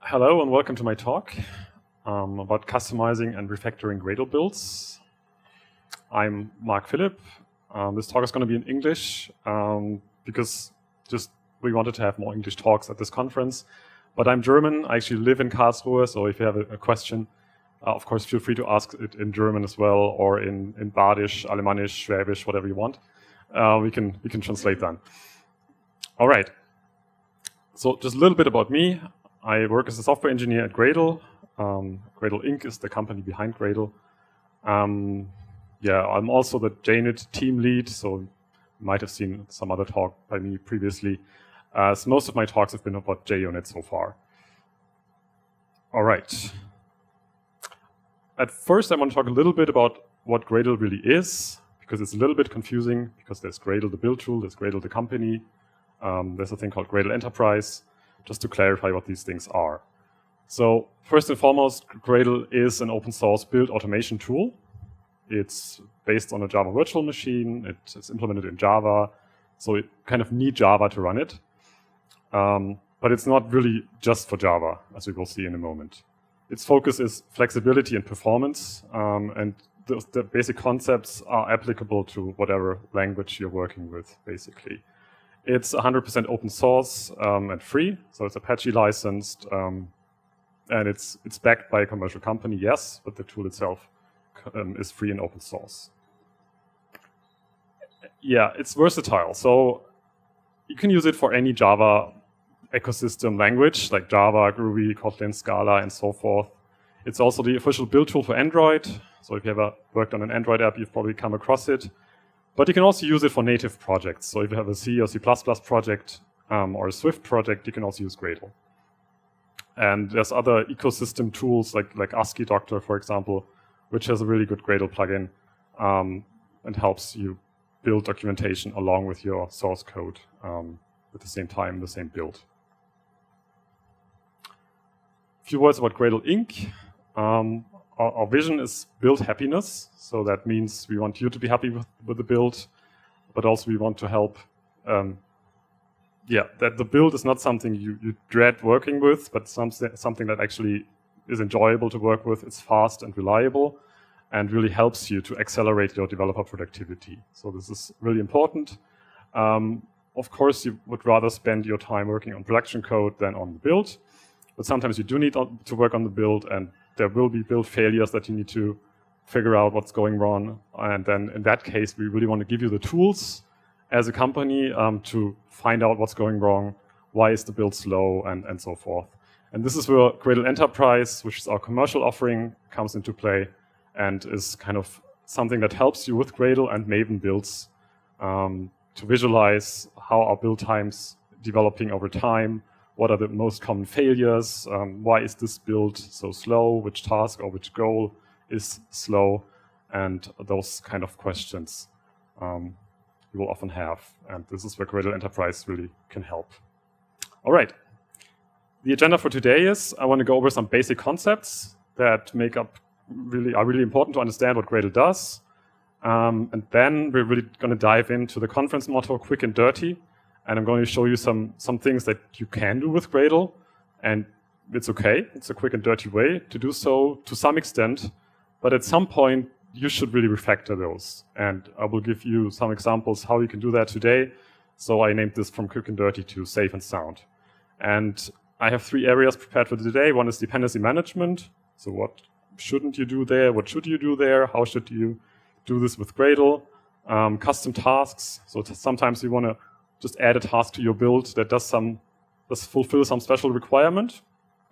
Hello and welcome to my talk about customizing and refactoring Gradle builds. I'm Marc Phillipp. This talk is going to be in English because we wanted to have more English talks at this conference. But I'm German. I actually live in Karlsruhe, so if you have a question, of course, feel free to ask it in German as well, or in Badisch, Alemannisch, Schwäbisch, whatever you want. We can translate that. All right. So just a little bit about me. I work as a software engineer at Gradle. Gradle Inc. is the company behind Gradle. I'm also the JUnit team lead, so you might have seen some other talk by me previously. So most of my talks have been about JUnit so far. All right. At first, I want to talk a little bit about what Gradle really is, because it's a little bit confusing, because there's Gradle, the build tool, there's Gradle, the company. There's a thing called Gradle Enterprise, just to clarify what these things are. So first and foremost, Gradle is an open source build automation tool. It's based on a Java virtual machine. It's implemented in Java, so it kind of need Java to run it. But it's not really just for Java, as we will see in a moment. Its focus is flexibility and performance, and the basic concepts are applicable to whatever language you're working with, basically. It's 100% open source and free, so it's Apache licensed, and it's backed by a commercial company, yes, but the tool itself is free and open source. Yeah, it's versatile, so you can use it for any Java ecosystem language, like Java, Groovy, Kotlin, Scala, and so forth. It's also the official build tool for Android, so if you ever worked on an Android app, you've probably come across it. But you can also use it for native projects. So if you have a C or C++ project or a Swift project, you can also use Gradle. And there's other ecosystem tools like ASCII Doctor, for example, which has a really good Gradle plugin and helps you build documentation along with your source code at the same time, the same build. A few words about Gradle Inc. Our vision is build happiness. So that means we want you to be happy with the build, but also we want to help, that the build is not something you dread working with, but something that actually is enjoyable to work with. It's fast and reliable and really helps you to accelerate your developer productivity. So this is really important. Of course, you would rather spend your time working on production code than on the build, but sometimes you do need to work on the build, and there will be build failures that you need to figure out what's going wrong. And then in that case, we really want to give you the tools as a company to find out what's going wrong, why is the build slow, and so forth. And this is where Gradle Enterprise, which is our commercial offering, comes into play and is kind of something that helps you with Gradle and Maven builds to visualize how are build times developing over time. What are the most common failures? Why is this build so slow? Which task or which goal is slow? And those kind of questions you will often have. And this is where Gradle Enterprise really can help. All right. The agenda for today is I want to go over some basic concepts that are really important to understand what Gradle does. And then we're really going to dive into the conference motto, quick and dirty. And I'm going to show you some things that you can do with Gradle, and it's okay. It's a quick and dirty way to do so to some extent, but at some point you should really refactor those. And I will give you some examples how you can do that today. So I named this from quick and dirty to safe and sound. And I have 3 areas prepared for today. One is dependency management. So what shouldn't you do there? What should you do there? How should you do this with Gradle? Custom tasks. So sometimes you want to just add a task to your build that does fulfill some special requirement,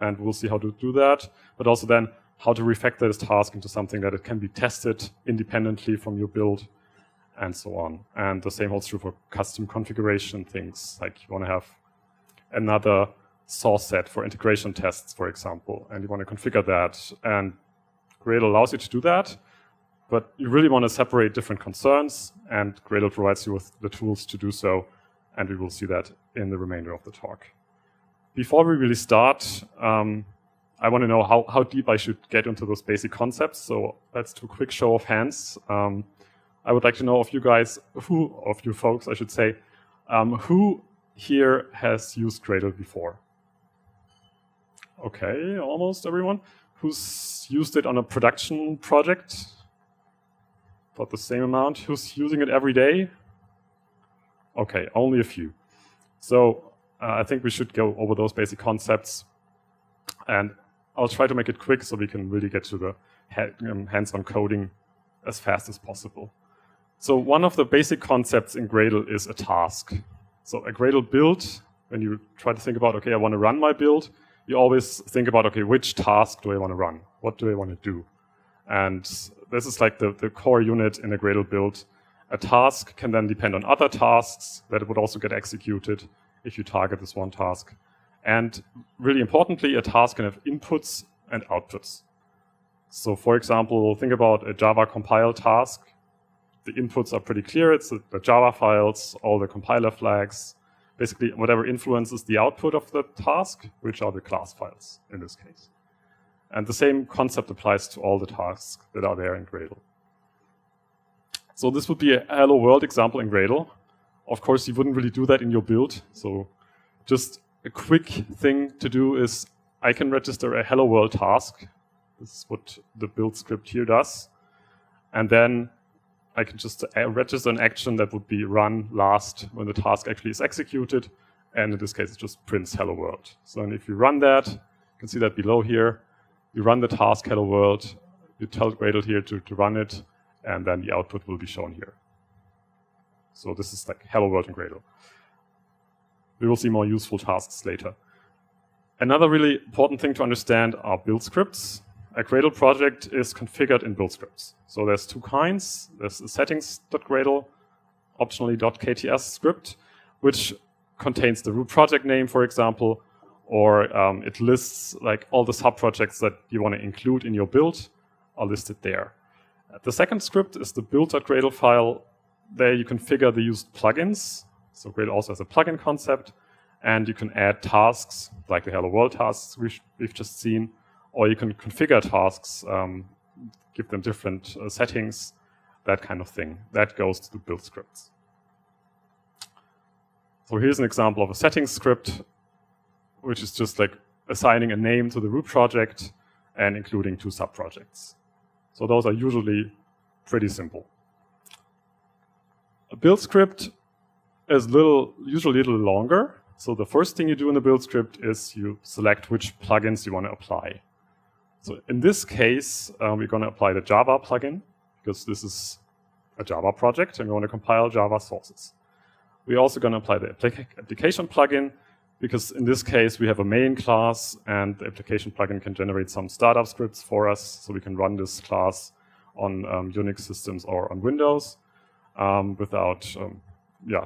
and we'll see how to do that. But also then how to refactor this task into something that it can be tested independently from your build, and so on. And the same holds true for custom configuration things, like you want to have another source set for integration tests, for example, and you want to configure that. And Gradle allows you to do that, but you really want to separate different concerns, and Gradle provides you with the tools to do so. And we will see that in the remainder of the talk. Before we really start, I want to know how deep I should get into those basic concepts. So let's do a quick show of hands. I would like to know of you folks, I should say, who here has used Gradle before? Okay, almost everyone. Who's used it on a production project? About the same amount. Who's using it every day? Okay, only a few. So I think we should go over those basic concepts, and I'll try to make it quick so we can really get to the hands-on coding as fast as possible. So one of the basic concepts in Gradle is a task. So a Gradle build, when you try to think about, okay, I want to run my build, you always think about, okay, which task do I want to run? What do I want to do? And this is like the core unit in a Gradle build. A task can then depend on other tasks that would also get executed if you target this one task. And really importantly, a task can have inputs and outputs. So for example, think about a Java compile task. The inputs are pretty clear. It's the Java files, all the compiler flags, basically whatever influences the output of the task, which are the class files in this case. And the same concept applies to all the tasks that are there in Gradle. So this would be a hello world example in Gradle. Of course, you wouldn't really do that in your build. So just a quick thing to do is I can register a hello world task. This is what the build script here does. And then I can just register an action that would be run last when the task actually is executed. And in this case, it just prints hello world. So and if you run that, you can see that below here. You run the task hello world. You tell Gradle here to run it. And then the output will be shown here. So this is like hello world in Gradle. We will see more useful tasks later. Another really important thing to understand are build scripts. A Gradle project is configured in build scripts. So there's two kinds. There's a settings.gradle, optionally .kts script, which contains the root project name, for example, or it lists like all the subprojects that you want to include in your build are listed there. The second script is the build.gradle file. There you configure the used plugins. So Gradle also has a plugin concept, and you can add tasks like the hello world tasks we've just seen, or you can configure tasks, give them different settings, that kind of thing. That goes to the build scripts. So here's an example of a settings script, which is just like assigning a name to the root project and including two subprojects. So those are usually pretty simple. A build script is usually a little longer. So the first thing you do in the build script is you select which plugins you want to apply. So in this case, we're going to apply the Java plugin because this is a Java project and we want to compile Java sources. We're also going to apply the application plugin because in this case, we have a main class and the application plugin can generate some startup scripts for us so we can run this class on Unix systems or on Windows without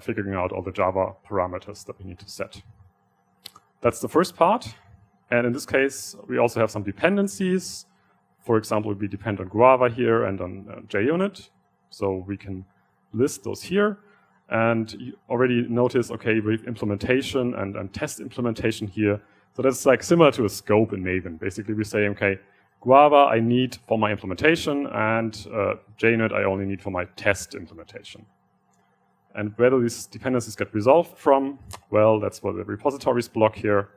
figuring out all the Java parameters that we need to set. That's the first part. And in this case, we also have some dependencies. For example, we depend on Guava here and on JUnit. So we can list those here. And you already notice, okay, we have implementation and test implementation here. So that's like similar to a scope in Maven. Basically, we say, okay, Guava I need for my implementation, and JUnit I only need for my test implementation. And where do these dependencies get resolved from? Well, that's what the repositories block here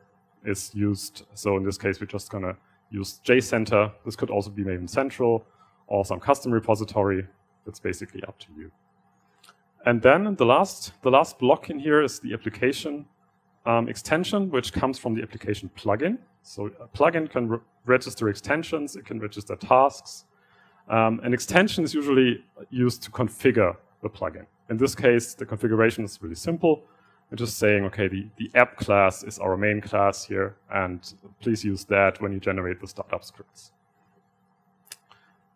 is used. So in this case, we're just going to use JCenter. This could also be Maven Central or some custom repository. That's basically up to you. And then the last block in here is the application extension, which comes from the application plugin. So a plugin can register extensions. It can register tasks. An extension is usually used to configure the plugin. In this case, the configuration is really simple. We're just saying, okay, the app class is our main class here, and please use that when you generate the startup scripts.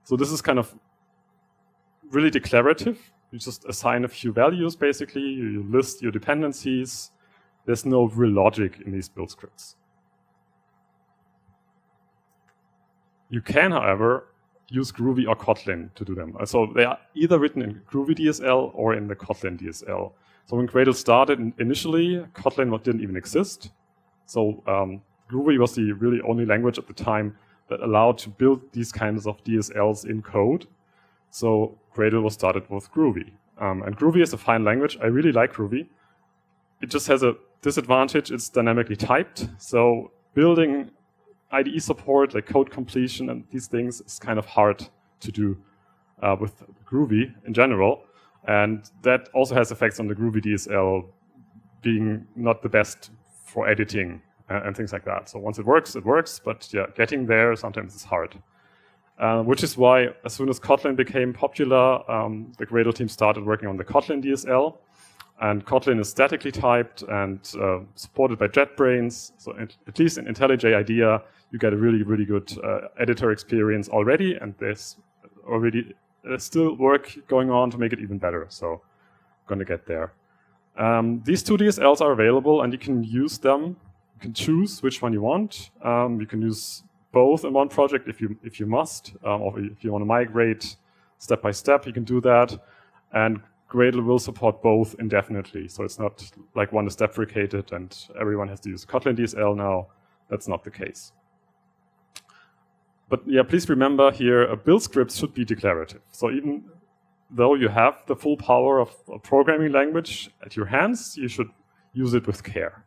So this is kind of really declarative. You just assign a few values, basically. You list your dependencies. There's no real logic in these build scripts. You can, however, use Groovy or Kotlin to do them. So they are either written in Groovy DSL or in the Kotlin DSL. So when Gradle started initially, Kotlin didn't even exist. So Groovy was the really only language at the time that allowed to build these kinds of DSLs in code. So Gradle was started with Groovy. And Groovy is a fine language. I really like Groovy. It just has a disadvantage. It's dynamically typed. So building IDE support, like code completion and these things, is kind of hard to do with Groovy in general. And that also has effects on the Groovy DSL being not the best for editing and things like that. So once it works, but yeah, getting there sometimes is hard. Which is why as soon as Kotlin became popular, the Gradle team started working on the Kotlin DSL. And Kotlin is statically typed and supported by JetBrains. So at least in IntelliJ IDEA, you get a really, really good editor experience already. And there's still work going on to make it even better. So I'm going to get there. These two DSLs are available, and you can use them. You can choose which one you want. You can use both in one project if you must, or if you want to migrate step by step, you can do that. And Gradle will support both indefinitely. So it's not like one is deprecated and everyone has to use Kotlin DSL now. That's not the case. But yeah, please remember here, build scripts should be declarative. So even though you have the full power of a programming language at your hands, you should use it with care.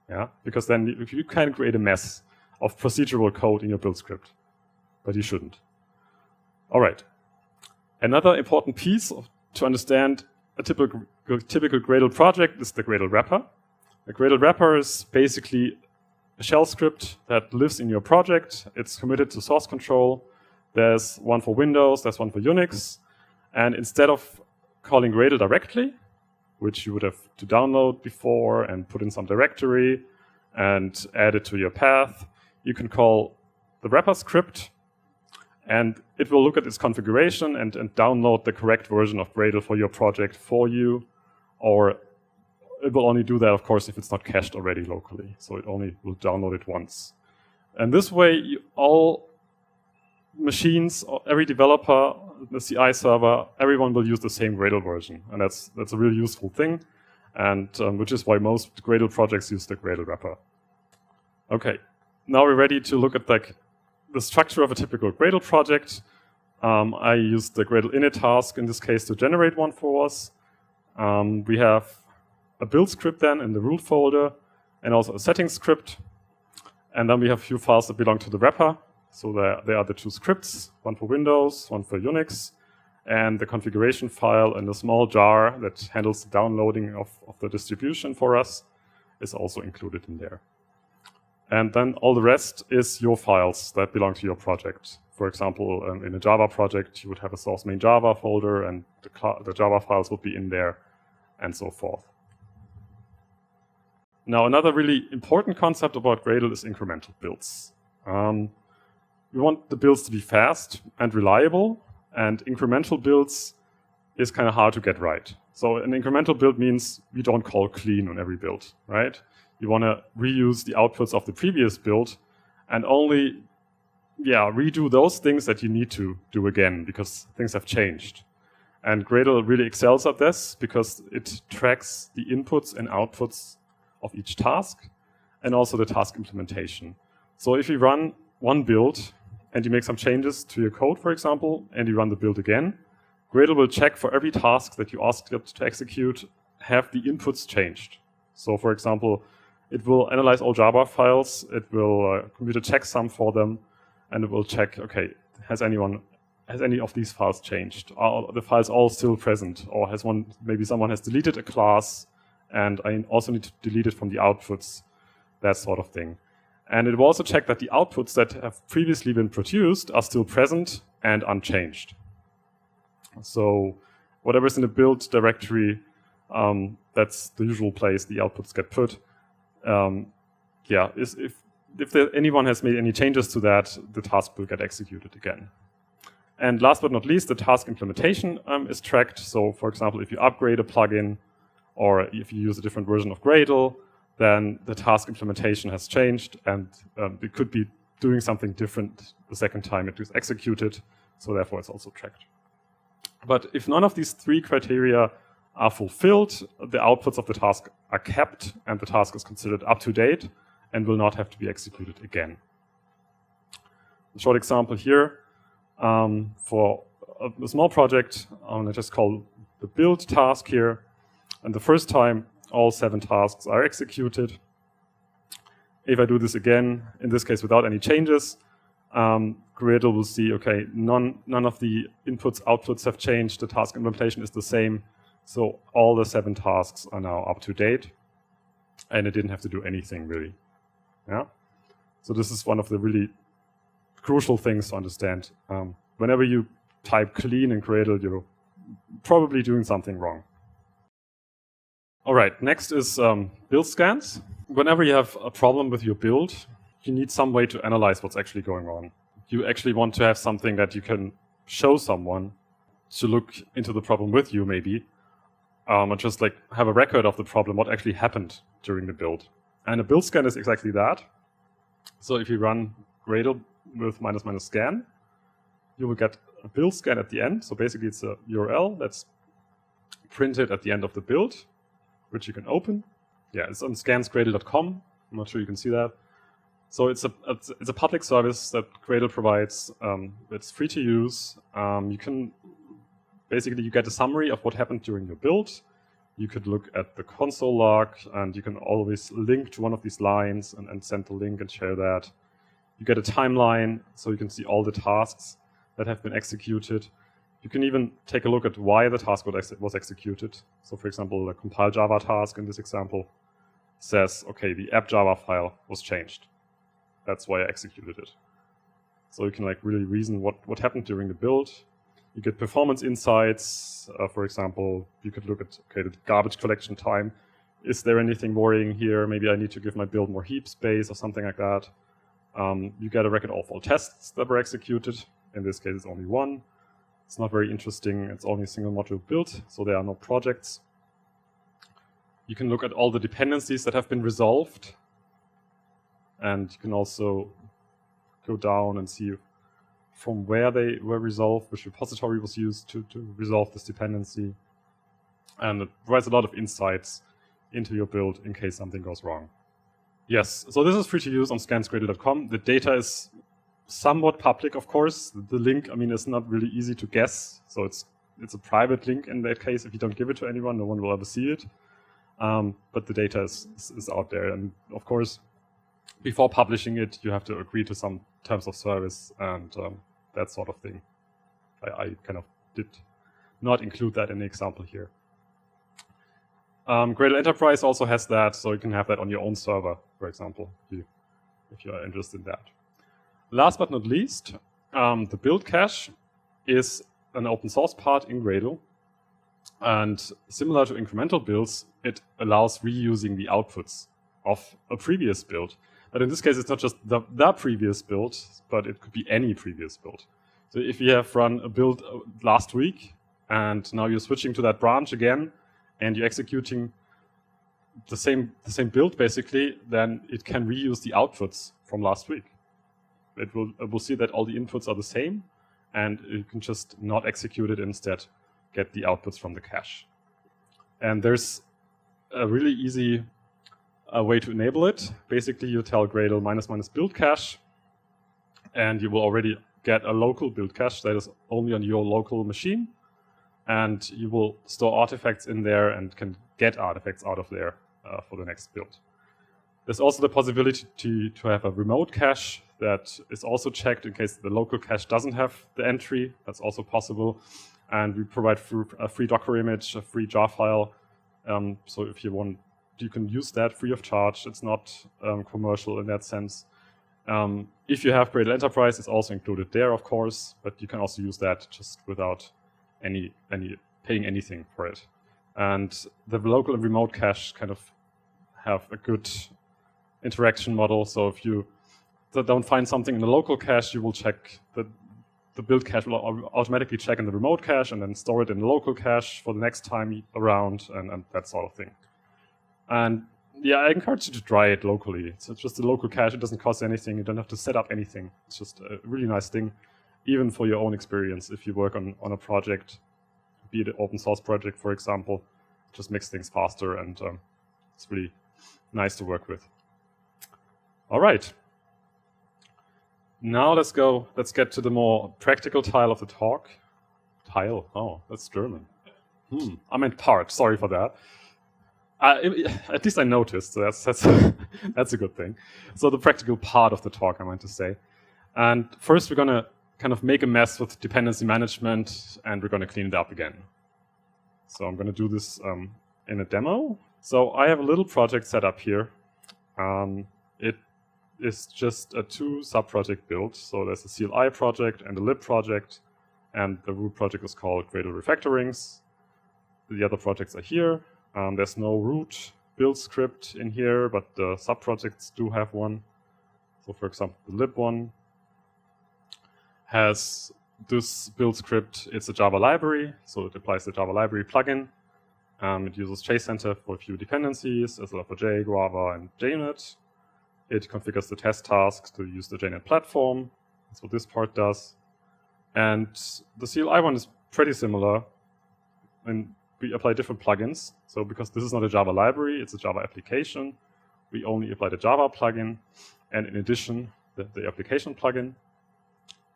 Yeah, because then you can create a mess of procedural code in your build script, but you shouldn't. All right. Another important piece to understand a typical Gradle project is the Gradle wrapper. The Gradle wrapper is basically a shell script that lives in your project. It's committed to source control. There's one for Windows, there's one for Unix. And instead of calling Gradle directly, which you would have to download before and put in some directory and add it to your path, you can call the wrapper script, and it will look at its configuration and download the correct version of Gradle for your project for you, or it will only do that, of course, if it's not cached already locally. So it only will download it once. And this way, all machines, every developer, the CI server, everyone will use the same Gradle version. And that's a really useful thing, and which is why most Gradle projects use the Gradle wrapper. Okay, now we're ready to look at the structure of a typical Gradle project. I used the Gradle init task in this case to generate one for us. We have a build script then in the root folder, and also a settings script. And then we have a few files that belong to the wrapper. So there are the two scripts, one for Windows, one for Unix, and the configuration file in a small jar that handles the downloading of the distribution for us is also included in there. And then all the rest is your files that belong to your project. For example, in a Java project, you would have a source main Java folder, and the Java files would be in there, and so forth. Now, another really important concept about Gradle is incremental builds. We want the builds to be fast and reliable, and incremental builds is kind of hard to get right. So an incremental build means we don't call clean on every build, right? You want to reuse the outputs of the previous build and only redo those things that you need to do again because things have changed. And Gradle really excels at this because it tracks the inputs and outputs of each task and also the task implementation. So if you run one build and you make some changes to your code, for example, and you run the build again, Gradle will check for every task that you asked it to execute, have the inputs changed. So for example, it will analyze all Java files, it will compute a checksum for them, and it will check, okay, has any of these files changed? Are the files all still present? Or maybe someone has deleted a class, and I also need to delete it from the outputs, that sort of thing. And it will also check that the outputs that have previously been produced are still present and unchanged. So whatever's in the build directory, that's the usual place the outputs get put. If anyone has made any changes to that, the task will get executed again. And last but not least, the task implementation is tracked. So for example, if you upgrade a plugin or if you use a different version of Gradle, then the task implementation has changed and it could be doing something different the second time it is executed. So therefore, it's also tracked. But if none of these three criteria are fulfilled, the outputs of the task are kept and the task is considered up to date and will not have to be executed again. A short example here for a small project, I just call the build task here. And the first time all 7 tasks are executed, If I do this again, in this case without any changes, Gradle will see, okay, none of the inputs, outputs have changed. The task implementation is the same. So all the 7 tasks are now up to date. And it didn't have to do anything, really. Yeah. So this is one of the really crucial things to understand. Whenever you type clean in Gradle, you're probably doing something wrong. All right, next is build scans. Whenever you have a problem with your build, you need some way to analyze what's actually going on. You actually want to have something that you can show someone to look into the problem with you, maybe, or just like have a record of the problem, what actually happened during the build. And a build scan is exactly that. So if you run Gradle with ---- scan, you will get a build scan at the end. So basically it's a URL that's printed at the end of the build, which you can open. Yeah, it's on scansgradle.com. I'm not sure you can see that. So it's a public service that Gradle provides. It's free to use. You can basically, you get a summary of what happened during your build. You could look at the console log, and you can always link to one of these lines and send the link and share that. You get a timeline, so you can see all the tasks that have been executed. You can even take a look at why the task was executed. So for example, the compile Java task in this example says, okay, the app Java file was changed. That's why I executed it. So you can like really reason what happened during the build. You get performance insights. For example, you could look at, okay, the garbage collection time. Is there anything worrying here? Maybe I need to give my build more heap space or something like that. You get a record of all tests that were executed. In this case, it's only one. It's not very interesting. It's only a single module built, so there are no projects. You can look at all the dependencies that have been resolved. And you can also go down and see from where they were resolved, which repository was used to resolve this dependency. And it provides a lot of insights into your build in case something goes wrong. Yes, so this is free to use on scansgradle.com. The data is somewhat public, of course. The link, I mean, is not really easy to guess. So it's a private link in that case. If you don't give it to anyone, no one will ever see it. But the data is out there. And of course, before publishing it, you have to agree to some terms of service and that sort of thing. I kind of did not include that in the example here. Gradle Enterprise also has that, so you can have that on your own server, for example, if you are interested in that. Last but not least, the build cache is an open source part in Gradle. And similar to incremental builds, it allows reusing the outputs of a previous build. But in this case, it's not just the previous build, but it could be any previous build. So if you have run a build last week, and now you're switching to that branch again, and you're executing the same build basically, then it can reuse the outputs from last week. It will see that all the inputs are the same, and you can just not execute it, instead get the outputs from the cache. And there's a really easy way to enable it. Basically, you tell Gradle ---- build cache, and you will already get a local build cache that is only on your local machine. And you will store artifacts in there and can get artifacts out of there for the next build. There's also the possibility to have a remote cache that is also checked in case the local cache doesn't have the entry. That's also possible. And we provide a free Docker image, a free jar file. So if you want, you can use that free of charge. It's not commercial in that sense. If you have Gradle Enterprise, it's also included there, of course. But you can also use that just without any paying anything for it. And the local and remote cache kind of have a good interaction model. So if you don't find something in the local cache, you will check the build cache will automatically check in the remote cache and then store it in the local cache for the next time around and that sort of thing. And yeah, I encourage you to try it locally. It's just a local cache. It doesn't cost anything. You don't have to set up anything. It's just a really nice thing, even for your own experience. If you work on a project, be it an open source project, for example, it just makes things faster, and it's really nice to work with. All right. Now let's get to the more practical tile of the talk. Tile? Oh, that's German. I meant part. Sorry for that. At least I noticed, so that's that's a good thing. So the practical part of the talk, I meant to say. And first, we're going to kind of make a mess with dependency management, and we're going to clean it up again. So I'm going to do this in a demo. So I have a little project set up here. It is just a 2 sub-project build. So there's a CLI project and a lib project, and the root project is called Gradle Refactorings. The other projects are here. There's no root build script in here, but the sub-projects do have one. So for example, the lib one has this build script. It's a Java library, so it applies the Java library plugin. It uses JCenter for a few dependencies, SLF4j, Guava, and JNet. It configures the test tasks to use the JNet platform. That's what this part does. And the CLI one is pretty similar. And we apply different plugins. So because this is not a Java library, it's a Java application, we only apply the Java plugin. And in addition, the application plugin.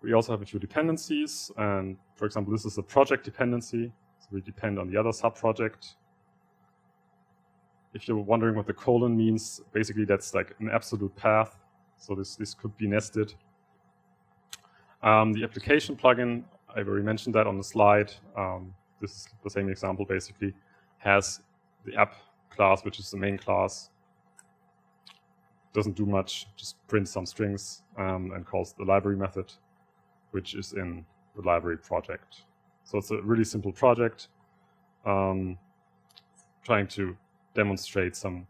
We also have a few dependencies. And for example, this is a project dependency. So we depend on the other sub-project. If you're wondering what the colon means, basically that's like an absolute path. So this could be nested. The application plugin, I've already mentioned that on the slide. This is the same example, basically, has the app class, which is the main class. Doesn't do much, just prints some strings and calls the library method, which is in the library project. So it's a really simple project, trying to demonstrate some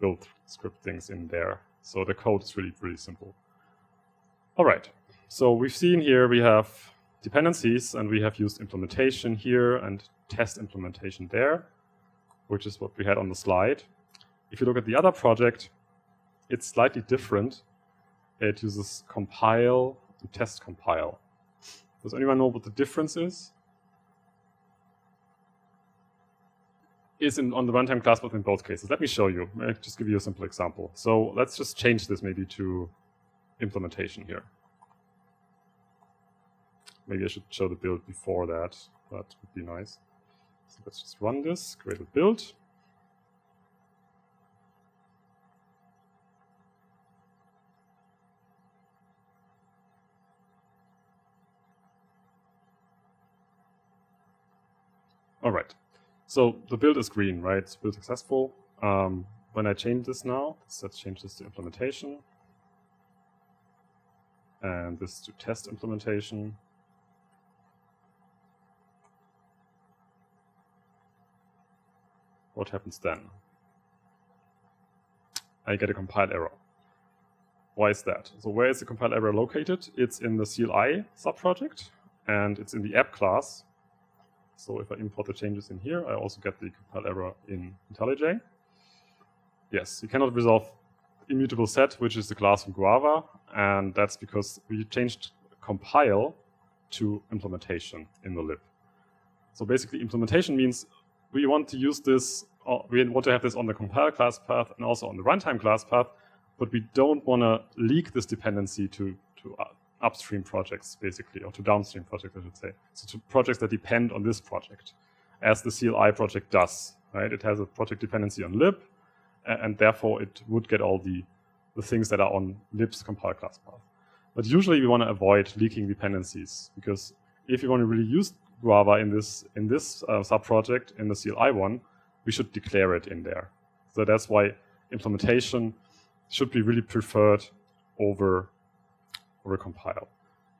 build script things in there. So the code is really, really simple. All right, so we've seen here we have dependencies, and we have used implementation here and test implementation there, which is what we had on the slide. If you look at the other project, it's slightly different. It uses compile and test compile. Does anyone know what the difference is? Is on the runtime class path in both cases. Let me show you. I'll just give you a simple example. So let's just change this maybe to implementation here. Maybe I should show the build before that. That would be nice. So let's just run this, create a build. All right. So the build is green, right? It's build successful. When I change this now, let's change this to implementation. And this to test implementation. What happens then? I get a compile error. Why is that? So where is the compile error located? It's in the CLI subproject, and it's in the app class. So if I import the changes in here, I also get the compile error in IntelliJ. Yes, you cannot resolve immutable set, which is the class from Guava, and that's because we changed compile to implementation in the lib. So basically, implementation means we want to use this, we want to have this on the compile class path and also on the runtime class path, but we don't want to leak this dependency to upstream projects, basically, or to downstream projects, I should say. So to projects that depend on this project, as the CLI project does, right? It has a project dependency on lib, and therefore it would get all the things that are on lib's compile class path. But usually we want to avoid leaking dependencies, because if you want to really use Guava in this sub-project, in the CLI one, we should declare it in there. So that's why implementation should be really preferred over compile.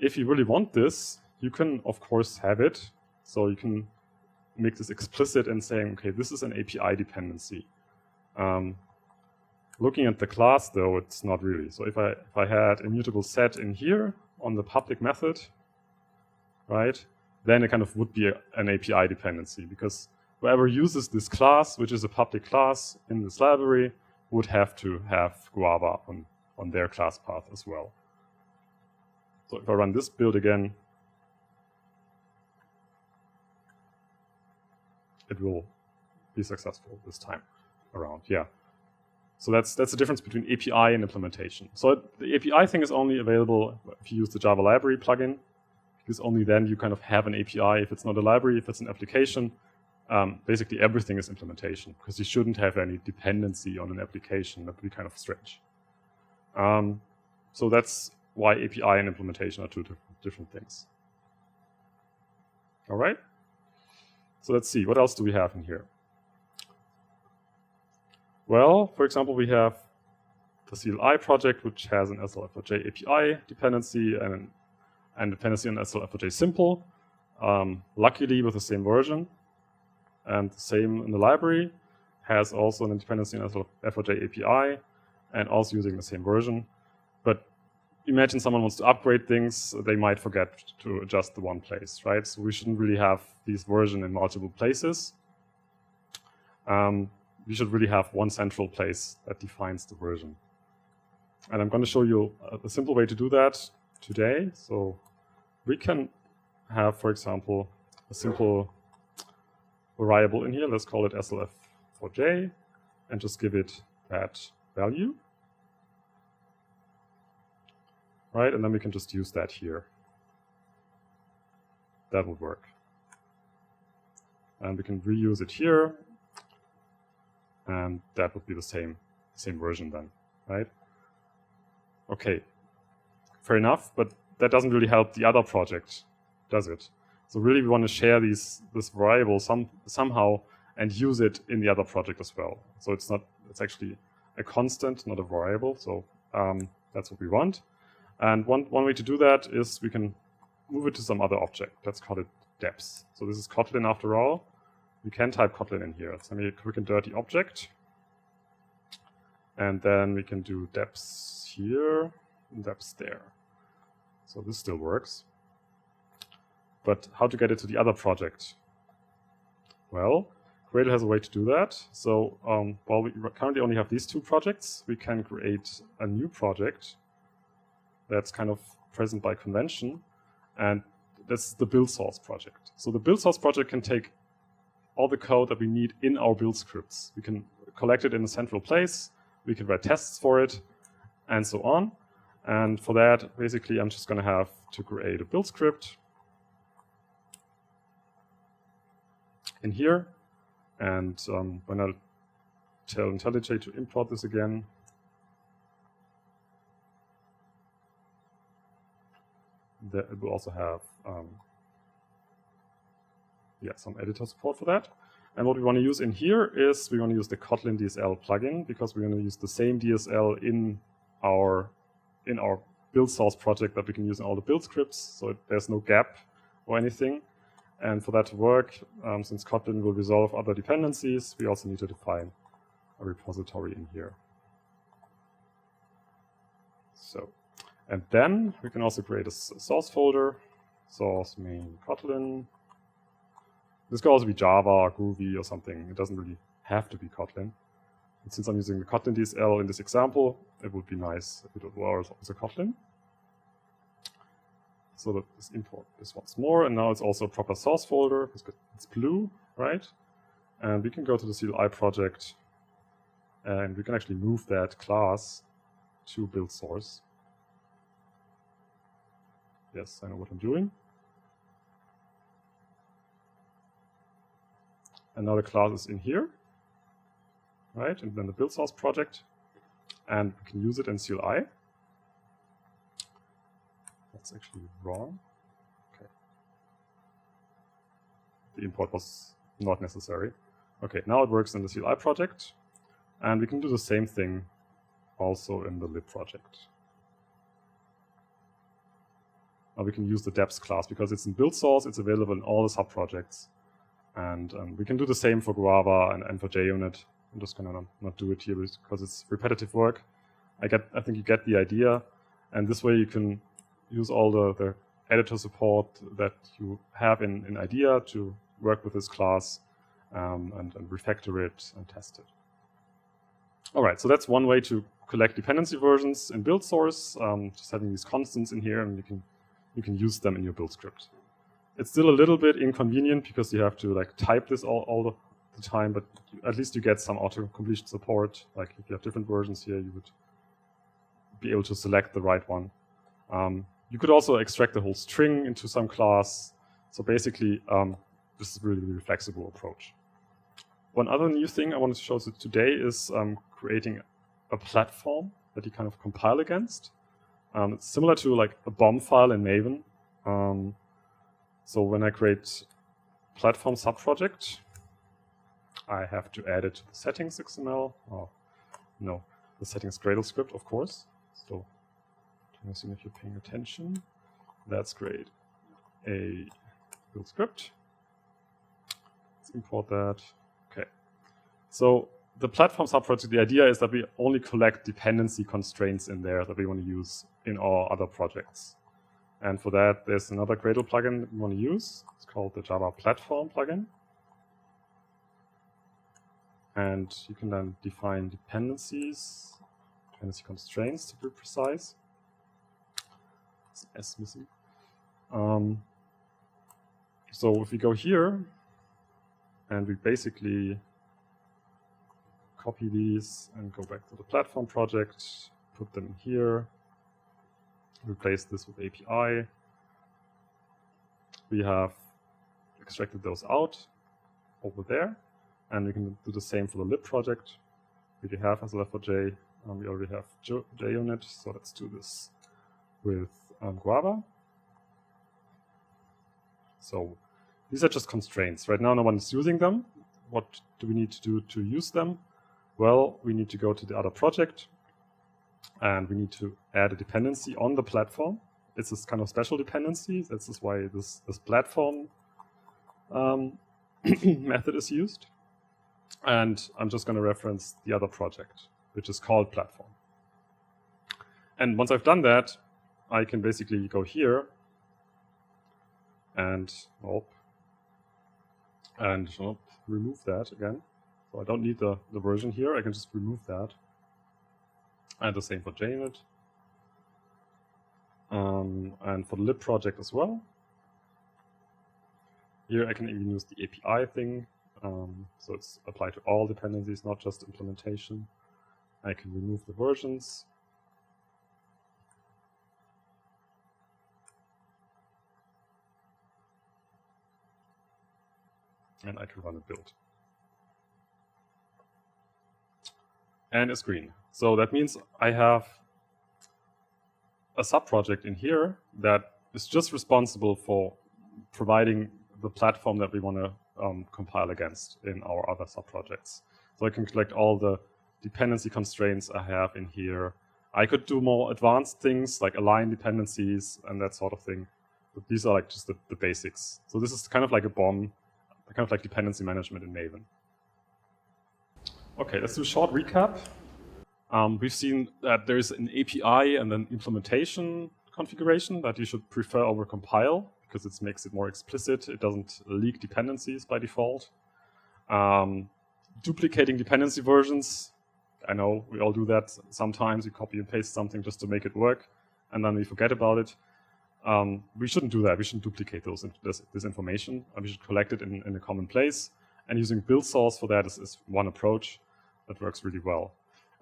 If you really want this, you can, of course, have it. So you can make this explicit and saying, okay, this is an API dependency. Looking at the class, though, it's not really. So if I had immutable set in here on the public method, right, then it kind of would be an API dependency, because whoever uses this class, which is a public class in this library, would have to have Guava on their class path as well. So if I run this build again, it will be successful this time around, yeah. So that's the difference between API and implementation. So the API thing is only available if you use the Java library plugin, because only then you kind of have an API. If it's not a library, if it's an application, basically everything is implementation, because you shouldn't have any dependency on an application. That would be kind of strange. So that's why API and implementation are two different things. All right. So let's see, what else do we have in here? Well, for example, we have the CLI project, which has an SLF4J API dependency and dependency on SLF4J simple, luckily with the same version. And the same in the library, has also an dependency on SLF4J API and also using the same version. But imagine someone wants to upgrade things, they might forget to adjust the one place, right? So we shouldn't really have these versions in multiple places. We should really have one central place that defines the version. And I'm going to show you a simple way to do that today. So we can have, for example, a simple variable in here. Let's call it SLF4J and just give it that value. Right, and then we can just use that here. That would work. And we can reuse it here. And that would be the same version then, right? Okay, fair enough, but that doesn't really help the other project, does it? So really we want to share this variable somehow and use it in the other project as well. So it's actually a constant, not a variable. So that's what we want. And one way to do that is we can move it to some other object. Let's call it deps. So this is Kotlin after all. We can type Kotlin in here. Let's make a quick and dirty object. And then we can do deps here and deps there. So this still works. But how to get it to the other project? Well, Gradle has a way to do that. So while we currently only have these two projects, we can create a new project that's kind of present by convention. And that's the build source project. So the build source project can take all the code that we need in our build scripts. We can collect it in a central place. We can write tests for it, and so on. And for that, basically, I'm just going to have to create a build script in here. And when I tell IntelliJ to import this again, it will also have some editor support for that. And what we want to use in here is we want to use the Kotlin DSL plugin, because we're going to use the same DSL in our build source project that we can use in all the build scripts. So there's no gap or anything. And for that to work, since Kotlin will resolve other dependencies, we also need to define a repository in here. So, and then we can also create a source folder, source main Kotlin. This could also be Java or Groovy or something. It doesn't really have to be Kotlin. And since I'm using the Kotlin DSL in this example, it would be nice if it were also Kotlin. So that this import is once more, and now it's also a proper source folder because it's blue, right? And we can go to the CLI project, and we can actually move that class to build source. Yes, I know what I'm doing. And now the class is in here, right? And then the build source project, and we can use it in CLI. That's actually wrong. Okay. The import was not necessary. Okay, now it works in the CLI project, and we can do the same thing also in the lib project. Now we can use the deps class because it's in build source, it's available in all the sub-projects. And we can do the same for Guava and for JUnit. I'm just gonna not do it here because it's repetitive work. I think you get the idea. And this way you can use all the editor support that you have in IDEA to work with this class and refactor it and test it. All right, so that's one way to collect dependency versions in build source, just having these constants in here, and you can use them in your build script. It's still a little bit inconvenient because you have to like type this all the time, but at least you get some auto-completion support. Like if you have different versions here, you would be able to select the right one. You could also extract the whole string into some class. So basically, this is really a really flexible approach. One other new thing I wanted to show you today is creating a platform that you kind of compile against. It's similar to like a BOM file in Maven. So when I create platform subproject, I have to add it to the settings XML. Oh, no, the settings Gradle script, of course. So let me see if you're paying attention. Let's create a build script. Let's import that. Okay. So the platform subproject, the idea is that we only collect dependency constraints in there that we want to use in our other projects. And for that, there's another Gradle plugin we want to use. It's called the Java Platform plugin. And you can then define dependency constraints to be precise. It's an S missing. So if we go here, and we basically copy these and go back to the platform project, put them in here, replace this with API. We have extracted those out over there, and we can do the same for the lib project. We do have as left4j, we already have JUnit, so let's do this with Guava. So these are just constraints. Right now, no one is using them. What do we need to do to use them? Well, we need to go to the other project, and we need to add a dependency on the platform. It's this kind of special dependency. This is why this platform method is used. And I'm just going to reference the other project, which is called platform. And once I've done that, I can basically go here and remove that again. So I don't need the version here. I can just remove that. And the same for JUnit. And for the lib project as well. Here I can even use the API thing. So it's applied to all dependencies, not just implementation. I can remove the versions. And I can run a build. And it's green. So that means I have a subproject in here that is just responsible for providing the platform that we want to compile against in our other subprojects. So I can collect all the dependency constraints I have in here. I could do more advanced things like align dependencies and that sort of thing. But these are like just the basics. So this is kind of like a BOM, kind of like dependency management in Maven. Okay, let's do a short recap. We've seen that there's an API and an implementation configuration that you should prefer over compile because it makes it more explicit. It doesn't leak dependencies by default. Duplicating dependency versions. I know we all do that sometimes. We copy and paste something just to make it work, and then we forget about it. We shouldn't do that. We shouldn't duplicate this information. We should collect it in a common place. And using build source for that is one approach that works really well.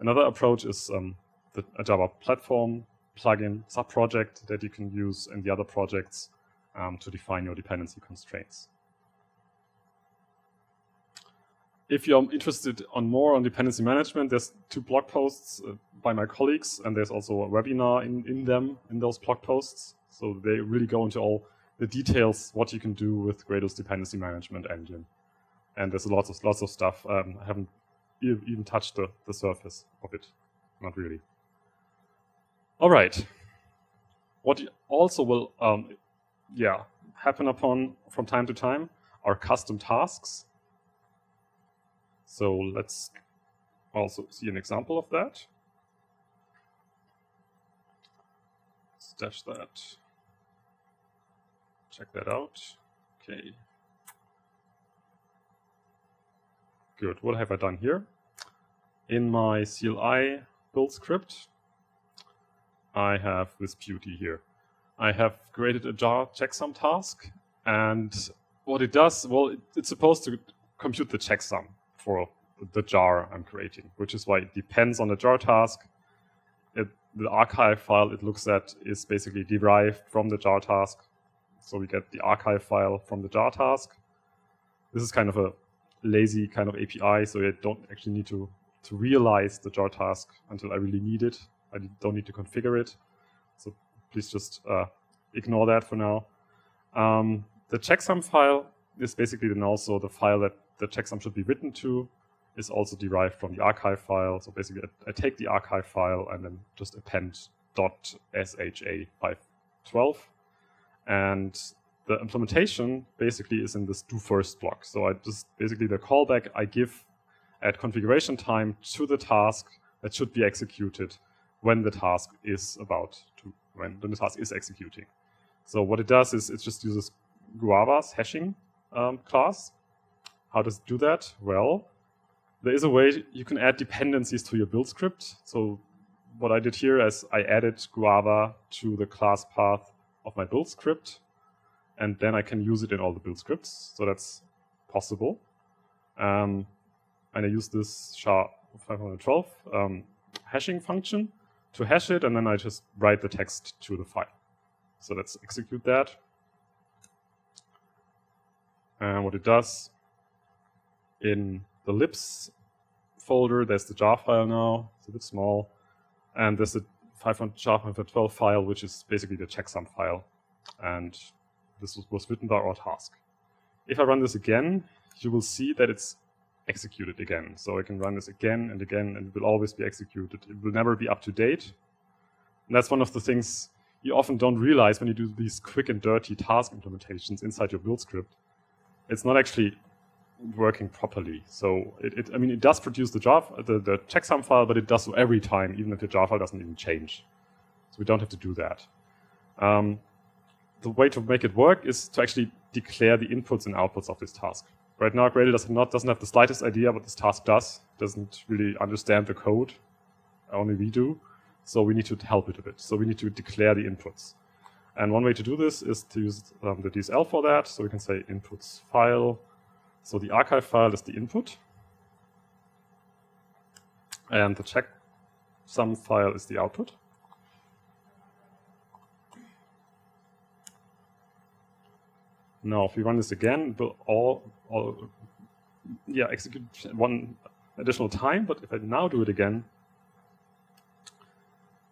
Another approach is a Java Platform plugin subproject that you can use in the other projects to define your dependency constraints. If you're interested more on dependency management, there's 2 blog posts by my colleagues, and there's also a webinar in those blog posts. So they really go into all the details, what you can do with Gradle's dependency management engine. And there's lots of stuff. I haven't even touched the surface of it. Not really. All right. What also will happen from time to time are custom tasks. So let's also see an example of that. Stash that. Check that out. Okay. Good. What have I done here? In my CLI build script, I have this beauty here. I have created a jar checksum task, and what it does, well, it's supposed to compute the checksum for the jar I'm creating, which is why it depends on the jar task. The archive file it looks at is basically derived from the jar task. So we get the archive file from the jar task. This is kind of a lazy kind of API, so I don't actually need to realize the jar task until I really need it. I don't need to configure it. So please just ignore that for now. The checksum file is basically then also the file that the checksum should be written to, is also derived from the archive file. So basically I take the archive file and then just append .sha512. And the implementation basically is in this do first block. So I just basically the callback I give at configuration time to the task that should be executed when the task is when the task is executing. So what it does is it just uses Guava's hashing class. How does it do that? Well, there is a way you can add dependencies to your build script. So what I did here is I added Guava to the class path of my build script, and then I can use it in all the build scripts. So that's possible. And I use this SHA-512 hashing function to hash it, and then I just write the text to the file. So let's execute that. And what it does, in the libs folder, there's the jar file now. It's a bit small. And there's the SHA-512 file, which is basically the checksum file. And this was written by our task. If I run this again, you will see that it's executed again. So I can run this again and again, and it will always be executed. It will never be up to date. And that's one of the things you often don't realize when you do these quick and dirty task implementations inside your build script. It's not actually working properly. So it does produce the checksum file, but it does so every time, even if the jar file doesn't even change. So we don't have to do that. The way to make it work is to actually declare the inputs and outputs of this task. Right now, Gradle doesn't have the slightest idea what this task does. It doesn't really understand the code. Only we do. So we need to help it a bit. So we need to declare the inputs. And one way to do this is to use the DSL for that. So we can say inputs file. So the archive file is the input. And the checksum file is the output. Now, if we run this again, it will execute one additional time. But if I now do it again,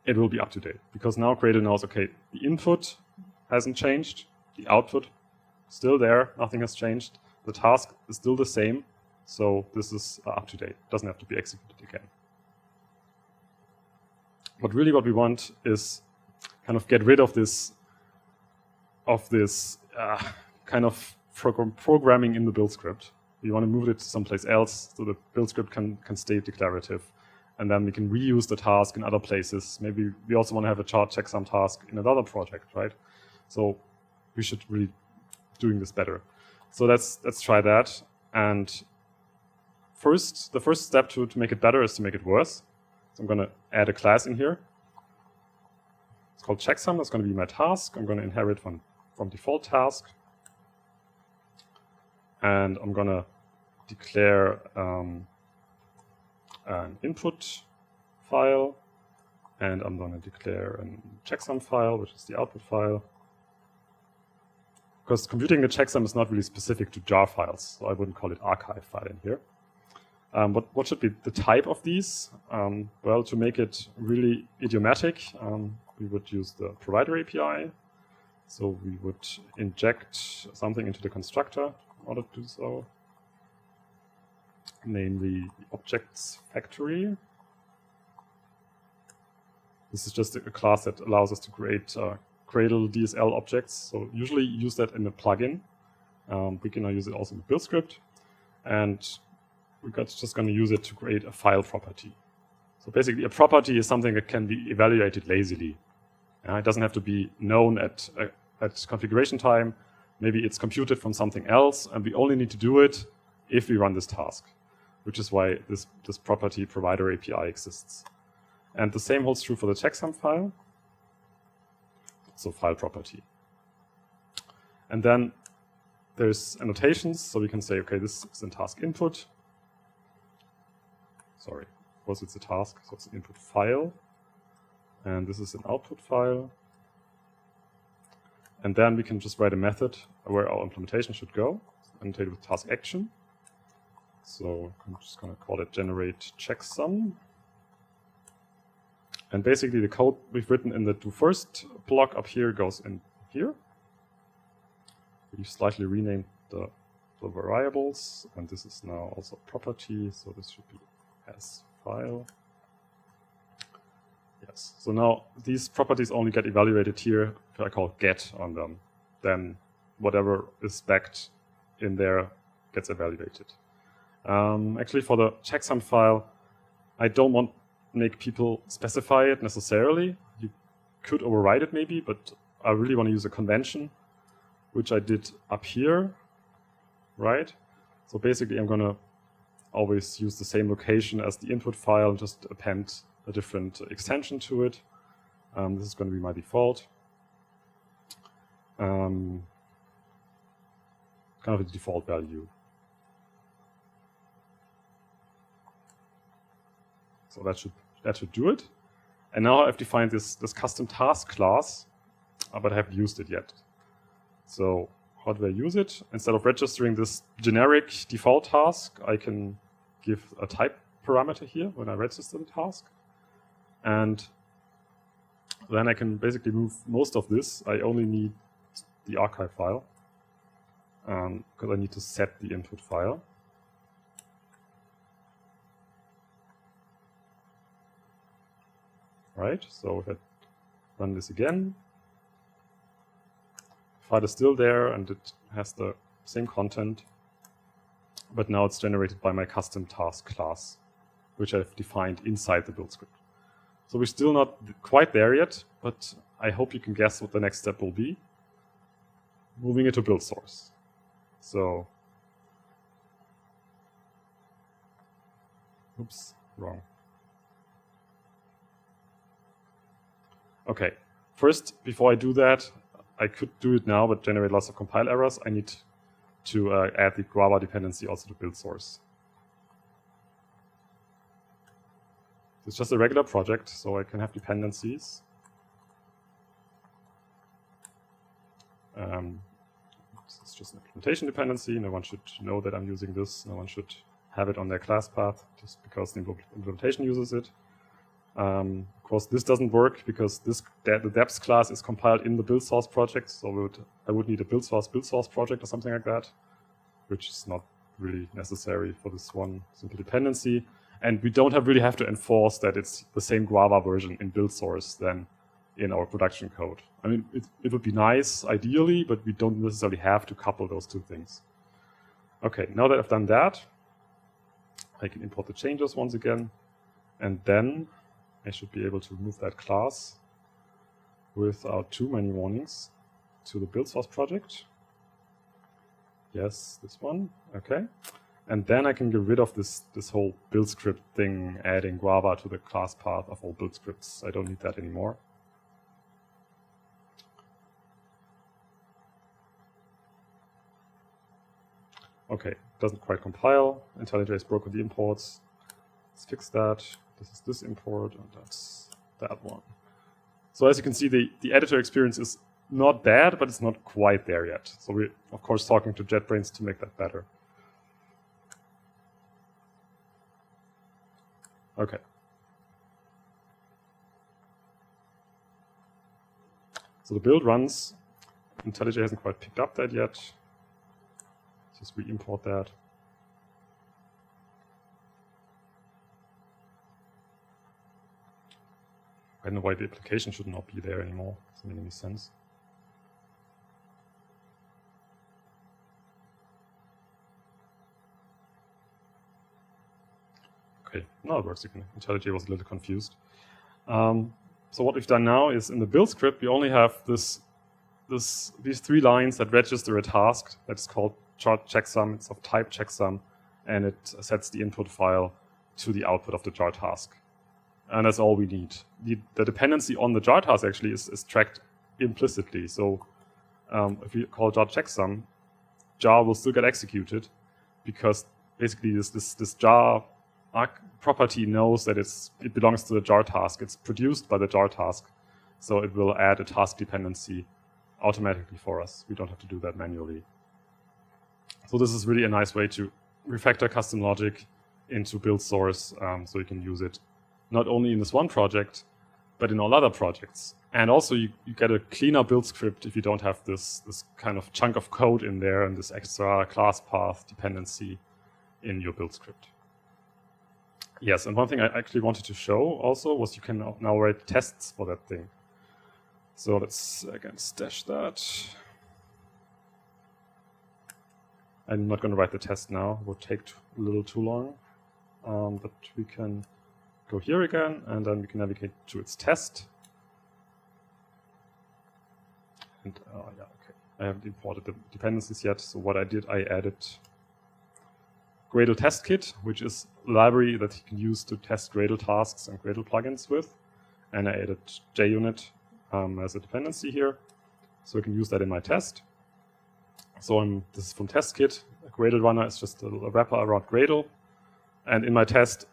it will be up to date. Because now Gradle knows, okay, the input hasn't changed. The output still there. Nothing has changed. The task is still the same. So this is up to date. It doesn't have to be executed again. But really what we want is kind of get rid of this kind of programming in the build script. We want to move it to someplace else so the build script can stay declarative. And then we can reuse the task in other places. Maybe we also want to have a chart checksum task in another project, right? So we should really doing this better. So let's try that. And the first step to make it better is to make it worse. So I'm going to add a class in here. It's called checksum. That's going to be my task. I'm going to inherit from default task. And I'm going to declare an input file, and I'm going to declare a checksum file, which is the output file. Because computing the checksum is not really specific to jar files, so I wouldn't call it archive file in here. What should be the type of these? Well, to make it really idiomatic, we would use the provider API. So we would inject something into the constructor in order to do so. Namely the objects factory. This is just a class that allows us to create Gradle DSL objects. So usually use that in a plugin. We can now use it also in the build script. And we're just going to use it to create a file property. So basically a property is something that can be evaluated lazily. It doesn't have to be known at configuration time. Maybe it's computed from something else, and we only need to do it if we run this task, which is why this property provider API exists. And the same holds true for the checksum file, so file property. And then there's annotations, so we can say, okay, this is in task input. Sorry, of course it's a task, so it's an input file. And this is an output file. And then we can just write a method where our implementation should go, annotated with task action. So I'm just going to call it generate checksum. And basically the code we've written in the do first block up here goes in here. We slightly renamed the variables, and this is now also a property, so this should be as file. Yes, so now these properties only get evaluated here if I call get on them. Then whatever is backed in there gets evaluated. Actually, for the checksum file, I don't want to make people specify it necessarily. You could override it maybe, but I really want to use a convention, which I did up here, right? So basically, I'm going to always use the same location as the input file and just append a different extension to it. This is going to be my default. Kind of a default value. So that should do it. And now I've defined this custom task class, but I haven't used it yet. So how do I use it? Instead of registering this generic default task, I can give a type parameter here when I register the task. And then I can basically move most of this. I only need the archive file because I need to set the input file. Right, so if I run this again, the file is still there and it has the same content, but now it's generated by my custom task class, which I've defined inside the build script. So we're still not quite there yet, but I hope you can guess what the next step will be. Moving it to build source. So, oops, wrong. Okay, first, before I do that, I could do it now, but generate lots of compile errors. I need to add the Guava dependency also to build source. It's just a regular project, so I can have dependencies. It's just an implementation dependency. No one should know that I'm using this. No one should have it on their class path just because the implementation uses it. Of course, this doesn't work because the depth class is compiled in the build source project, so I would need a build source project or something like that, which is not really necessary for this one simple dependency. And we don't really have to enforce that it's the same Guava version in build source than in our production code. I mean, it would be nice, ideally, but we don't necessarily have to couple those two things. Okay, now that I've done that, I can import the changes once again, and then I should be able to move that class without too many warnings to the build source project. Yes, this one, okay. And then I can get rid of this whole build script thing, adding Guava to the class path of all build scripts. I don't need that anymore. Okay, doesn't quite compile. IntelliJ is broken the imports. Let's fix that. This is this import, and that's that one. So as you can see, the editor experience is not bad, but it's not quite there yet. So we're, of course, talking to JetBrains to make that better. Okay. So the build runs. IntelliJ hasn't quite picked up that yet. Just re-import that. I don't know why the application should not be there anymore. Doesn't make any sense. Okay, now it works again. IntelliJ was a little confused. So what we've done now is in the build script, we only have these 3 lines that register a task that's called jar checksum. It's of type checksum, and it sets the input file to the output of the jar task. And that's all we need. The dependency on the jar task actually is tracked implicitly. So if we call jar checksum, jar will still get executed because basically this jar property knows that it belongs to the jar task. It's produced by the jar task. So it will add a task dependency automatically for us. We don't have to do that manually. So this is really a nice way to refactor custom logic into build source, so you can use it not only in this one project, but in all other projects. And also you get a cleaner build script if you don't have this kind of chunk of code in there and this extra class path dependency in your build script. Yes, and one thing I actually wanted to show also was you can now write tests for that thing. So let's again stash that. I'm not going to write the test now, it would take a little too long. But we can go here again, and then we can navigate to its test. And yeah, okay. I haven't imported the dependencies yet, so what I did, I added Gradle test kit, which is a library that you can use to test Gradle tasks and Gradle plugins with. And I added JUnit as a dependency here, so I can use that in my test. So this is from test kit. A Gradle runner is just a wrapper around Gradle. And in my test,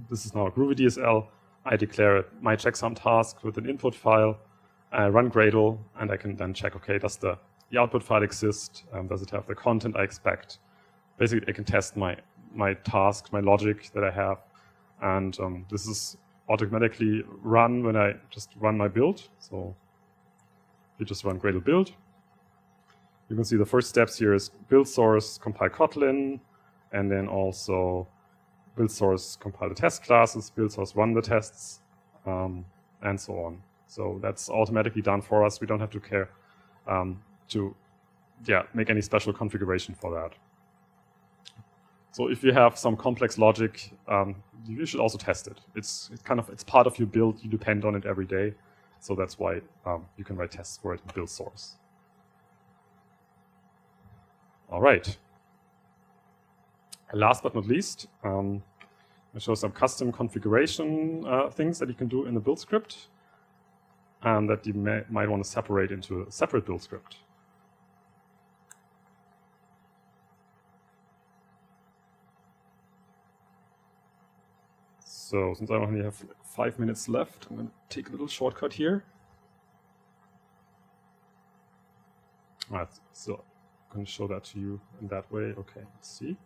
this is now a Groovy DSL. I declare my checksum task with an input file. I run Gradle, and I can then check, okay, does the output file exist? Does it have the content I expect? Basically, I can test my task, my logic that I have. And this is automatically run when I just run my build. So you just run Gradle build. You can see the first steps here is build source, compile Kotlin, and then also build source, compile the test classes, build source, run the tests, and so on. So that's automatically done for us. We don't have to care to make any special configuration for that. So if you have some complex logic, you should also test it. It's part of your build. You depend on it every day. So that's why you can write tests for it in build source. All right. Last but not least, I'll show some custom configuration things that you can do in the build script and that you might want to separate into a separate build script. So since I only have 5 minutes left, I'm going to take a little shortcut here. All right, so I'm going to show that to you in that way. Okay, let's see.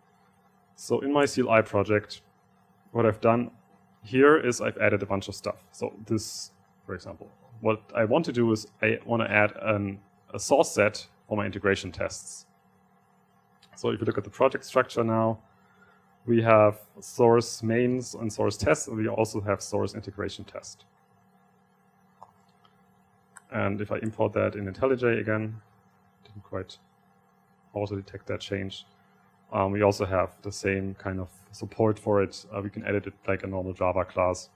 So in my CLI project, what I've done here is I've added a bunch of stuff. So this, for example, what I want to do is I want to add a source set for my integration tests. So if you look at the project structure now, we have source mains and source tests, and we also have source integration test. And if I import that in IntelliJ again, didn't quite auto-detect that change. We also have the same kind of support for it. We can edit it like a normal Java class.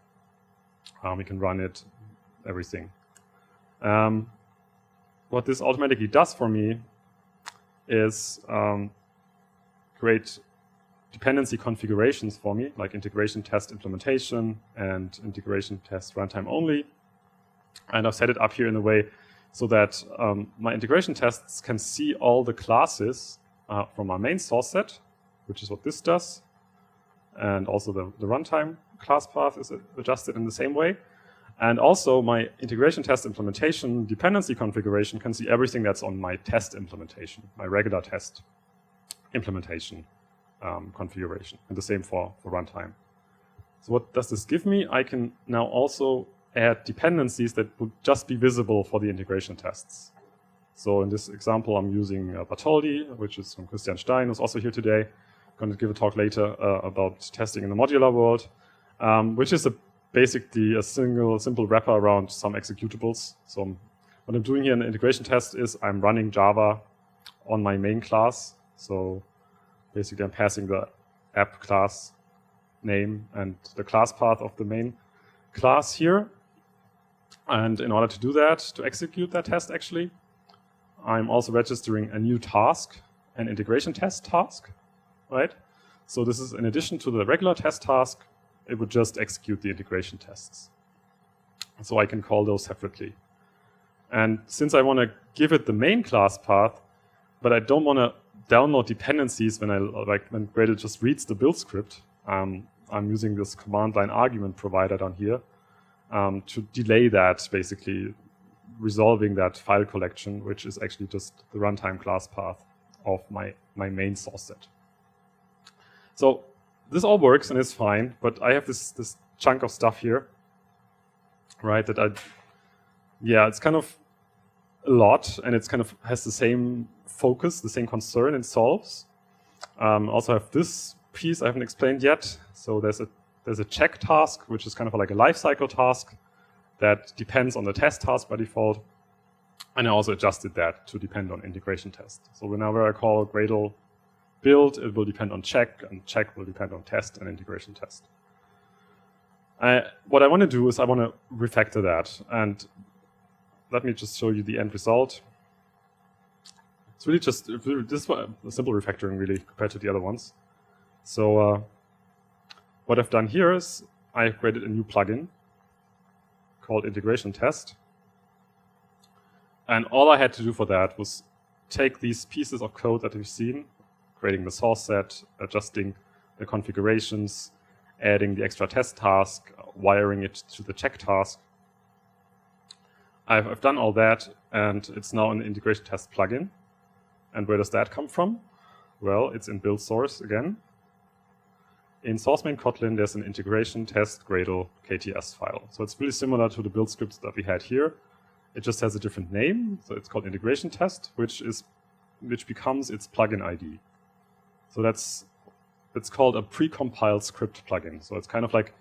We can run it, everything. What this automatically does for me is create dependency configurations for me, like integration test implementation and integration test runtime only. And I've set it up here in a way so that my integration tests can see all the classes from our main source set, which is what this does. And also the runtime class path is adjusted in the same way. And also my integration test implementation dependency configuration can see everything that's on my test implementation, my regular test implementation configuration. And the same for runtime. So what does this give me? I can now also add dependencies that would just be visible for the integration tests. So in this example, I'm using Bartholdi, which is from Christian Stein, who's also here today. I'm going to give a talk later about testing in the modular world, which is basically a simple wrapper around some executables. So what I'm doing here in the integration test is I'm running Java on my main class. So basically I'm passing the app class name and the class path of the main class here. And in order to do that, to execute that test actually, I'm also registering a new task, an integration test task, right? So this is in addition to the regular test task, it would just execute the integration tests. So I can call those separately. And since I want to give it the main class path, but I don't want to download dependencies when when Gradle just reads the build script, I'm using this command line argument provider down here to delay that, basically resolving that file collection, which is actually just the runtime class path of my main source set. So this all works and it's fine, but I have this chunk of stuff here, right? It's kind of a lot, and it's kind of has the same focus, the same concern it solves. Also have this piece I haven't explained yet. So there's a check task, which is kind of like a lifecycle task that depends on the test task by default. And I also adjusted that to depend on integration test. So whenever I call Gradle build, it will depend on check, and check will depend on test and integration test. What I want to do is I want to refactor that. And let me just show you the end result. It's really just, this is a simple refactoring really compared to the other ones. So what I've done here is I've created a new plugin called integration test. And all I had to do for that was take these pieces of code that we've seen, creating the source set, adjusting the configurations, adding the extra test task, wiring it to the check task. I've done all that, and it's now an integration test plugin. And where does that come from? Well, it's in build source again. In source main Kotlin, there's an integration test Gradle KTS file. So it's really similar to the build scripts that we had here. It just has a different name. So it's called integration test, which becomes its plugin ID. So it's called a precompiled script plugin. So it's kind of like,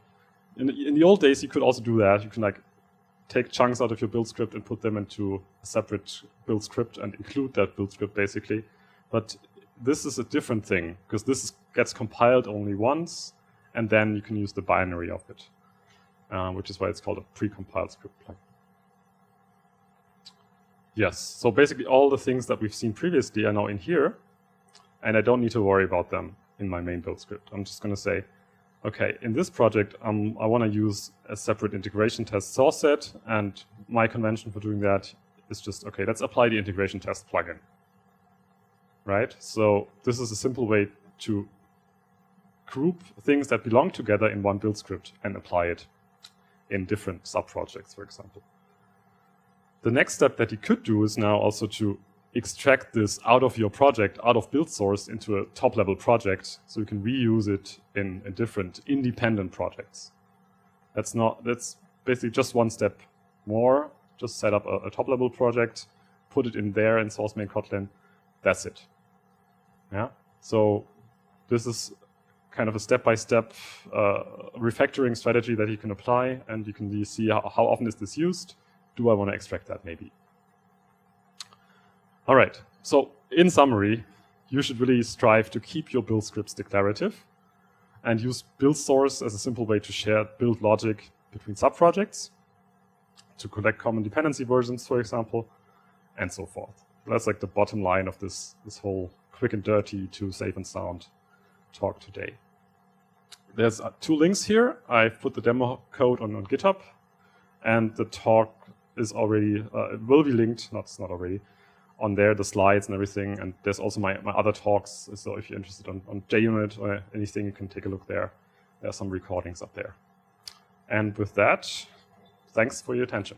in the old days, you could also do that. You can like take chunks out of your build script and put them into a separate build script and include that build script basically. But this is a different thing, because this gets compiled only once, and then you can use the binary of it, which is why it's called a precompiled script plugin. Yes, so basically all the things that we've seen previously are now in here, and I don't need to worry about them in my main build script. I'm just going to say, okay, in this project, I want to use a separate integration test source set, and my convention for doing that is just, okay, let's apply the integration test plugin. Right? So this is a simple way to group things that belong together in one build script and apply it in different sub-projects, for example. The next step that you could do is now also to extract this out of your project, out of build source, into a top-level project, so you can reuse it in different independent projects. That's basically just one step more. Just set up a top-level project, put it in there in source main Kotlin. That's it. Yeah. So this is kind of a step-by-step refactoring strategy that you can apply, and you can see how often is this used. Do I want to extract that maybe? All right. So in summary, you should really strive to keep your build scripts declarative and use build source as a simple way to share build logic between sub-projects, to collect common dependency versions, for example, and so forth. That's like the bottom line of this whole quick and dirty to safe and sound talk today. There's 2 links here. I've put the demo code on GitHub, and the talk is already, it will be linked, not already, on there, the slides and everything. And there's also my other talks. So if you're interested on JUnit or anything, you can take a look there. There are some recordings up there. And with that, thanks for your attention.